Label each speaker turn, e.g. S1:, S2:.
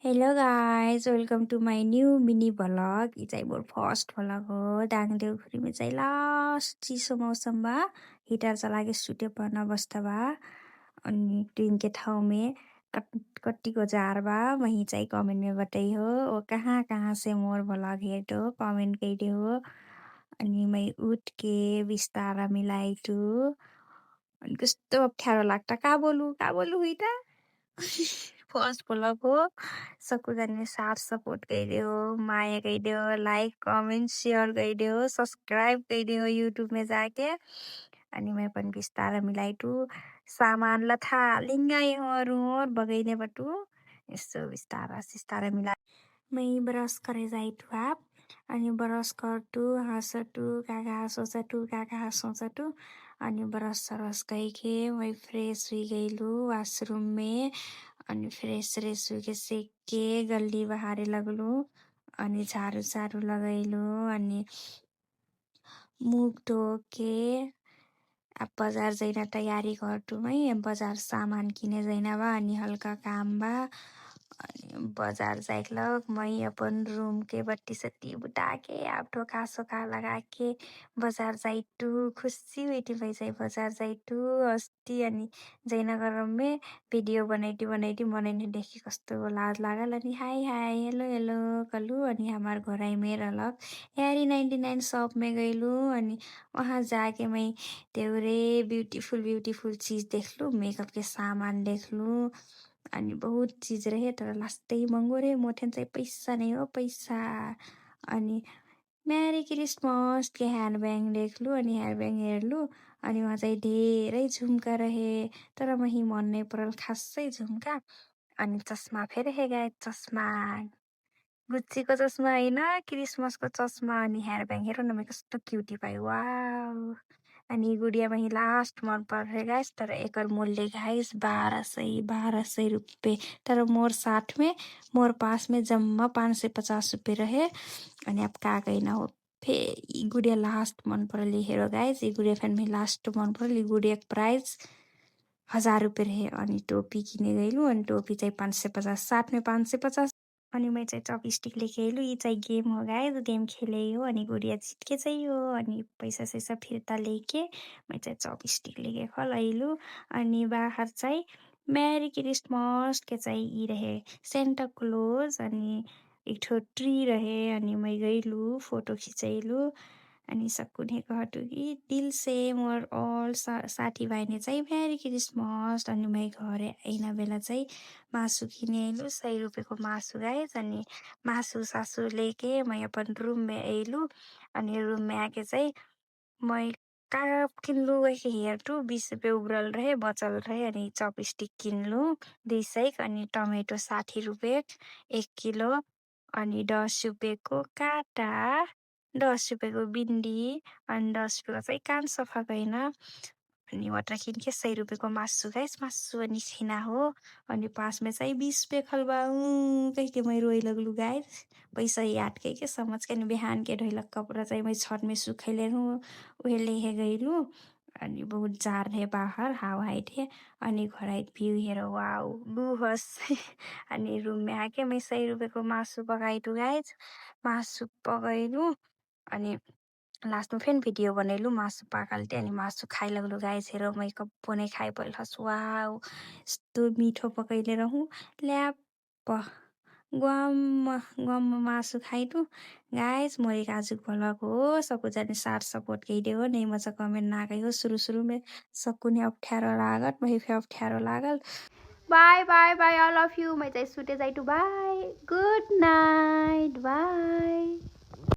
S1: hello guys welcome to my new mini vlog यी चाहिँ more first vlog हो दाङदेउखुरीमा चाहिँ लास्ट चिसो मौसममा हिटर चला के सुते पड़ना बस्ता बा अनि ट्रेन के ठाउँ में कट्टी को जार बा वही चाहिँ कमेंट में बताई हो वो कहाँ कहाँ से मोर भ्लग हेट हो कमेंट कइदे हो अनि मैं उठ के बिस्तारा मिलाई टु अनि कस्तो अप्ठ्यारो लाग्दा का बोलु हुइटा फर्स्ट भ्लग हो सबैजनाले साथ सपोर्ट गरिदियो माया गरिदियो लाइक कमेंट शेयर गरिदियो सब्सक्राइब गरिदियो यूट्यूब में जाके अनि मैं पनि बिस्तारा मिलाइटु सामान लथा लिंगाई और बगैने बटू यसो बिस्तारा सिस्तारा मिला मैं ब्रश करे जाइटु आप अनि ब्रश करटु हाँसटु काका सोचटु काका सोचटु अनि ब्रश सरस गईके मैं फ्रेश हुई गईलु वाशरूम में अनि फ्रेश फ्रेश हुई सेक के गल्ली बहारे लगलु अनि झाड़ू सारू लगैलु अनि मुख धोके अब बजार जैना तैयारी करटु मैं बजार सामान किने जैना बा अनि हल्का काम बा अनि बजार जाइलक मैं अपन रूम के बत्ती सत्ती बुता के आप ढोका सोखा लगा के बजार जाइटु खुशी हुईटी मैं चाहिँ बजार जाइटु अस्ति अनि जयनगरम में वीडियो बनाइटी मनैने देखी कस्तो लाज लागल अनि हाय हाय हेलो हेलो कलु अनि हमार घोराई में रहलक यारी 99 शॉप में गईलु अनि वहाँ जाके मैं तेवरे ब्यूटीफुल चीज देखलु मेकअप के सामान देखलु अनि बहुत चीज रहे तर लास्टै महँगो रे मोठेन चाहिँ पैसा नहीं हो पैसा अनि मैरी क्रिसमस के ह्यान्डब्याग देखलु अनि ह्यान्डब्याग हेर्लु अनि वहाँ चाहिँ धेरै झुम्का रहे तर मही मन नै परल खासै झुम्का अनि चस्मा फेरि हेगाए चस्मा गुच्चीको चस्मा होइन क्रिसमसको चस्मा अनि ह्यान्डब्याग हेर न मैं कस्तो क्युटी पाएँ वाउ अनि गुडिया मही लास्ट मन परे गाइस तर एकर मूल्य गाइस 1200 रुपये तर मोर साथ में मोर पास में जम्मा 550 रुपये रहे अनि अब का कहना हो फे ई गुडिया लास्ट मन परल हेरो गाइस ई गुडिया फैन में लास्ट मन परल ई गुडिया प्राइस 1000 रुपये रहे अनि टोपी किने गइलु अनि टोपी चाहिँ 550 साथ में 550 अनि मैं चाहिँ चपस्टिक लेके आइलु यी चाहिँ गेम हो गाइस गेम खेले हो अनि गुडिया जितके चाहिँ हो अनि पैसा सैसा फिर्ता लेके मैं चाहिँ चपस्टिक लेके खल आइलु अनि बाहर चाहिँ मैरी क्रिसमस के चाहिँ यी रहे सेन्टा क्लोज अनि एक ठो ट्री रहे अनि मैं गइलु फोटो खिचैलु अनि सकुने कहटु कि दिल से मोर ऑल साथी भाइने चाहिँ मैरी क्रिसमस अनि मैं घरे आइना बेला चाहिँ मासु किने आइलु 100 रुपैयाँको मासु गाइस अनि मासु सासु लेके मैं अपन रूम में आइलु अनि रूम में आके चाहिँ मैं का किन्लु वैसे हेर्टु 20 रुपैयाँ उब्रल रहे बचल रहे अनि चपस्टिक किन्लु 2 सैक अनि टमेटो 60 रुपैयाँ 1 किलो अनि 10 रुपैयाँको काँटा 10 रुपैयाँको भिन्डी अनि 10 रुपैयाँको चाहिँ कान सफा गएन अनि वाटर किनके 100 रुपैयाँको मासु गाइस मासु अनि छिना हो अनि पास में चाहिँ 20 रुपैयाँ खलबा कह के मैं रोई लगलु गाइस पैसा याद के समझ के बिहान के ढोलक कपड़ा चाहिँ मैं छत में सुखैले हूँ उहे लेहे गइलु अनि बहुत जार रहे बाहर हावा थे अनि घर आइ भ्यू हेर वाउ लुहस अनि रूम में आके मैं 100 रुपैयाँको मासु पकाइटु गाइस मासु पकाइलु अनि लास्ट में फेन भिडियो बनैलु मासु पाकलते अनि मासु खाइ लगलु गाइस हेर मैं कब्बो नै खाइ पहिलस वाउ यस्तो मिठो पकैले रहूँ ल्याप गम मासु खाइटु गाइस मोर एक आजुक भ्लग हो सबैजना साथ सपोर्ट कइदेऊ नै मजा कमेन्ट नागै हो सुरु में सकुने अप्ठ्यारो लागत मही फे अप्ठ्यारो लागल bye bye bye all of you मैं चाहिँ सुते जाइटु बाय गुड नाइट बाय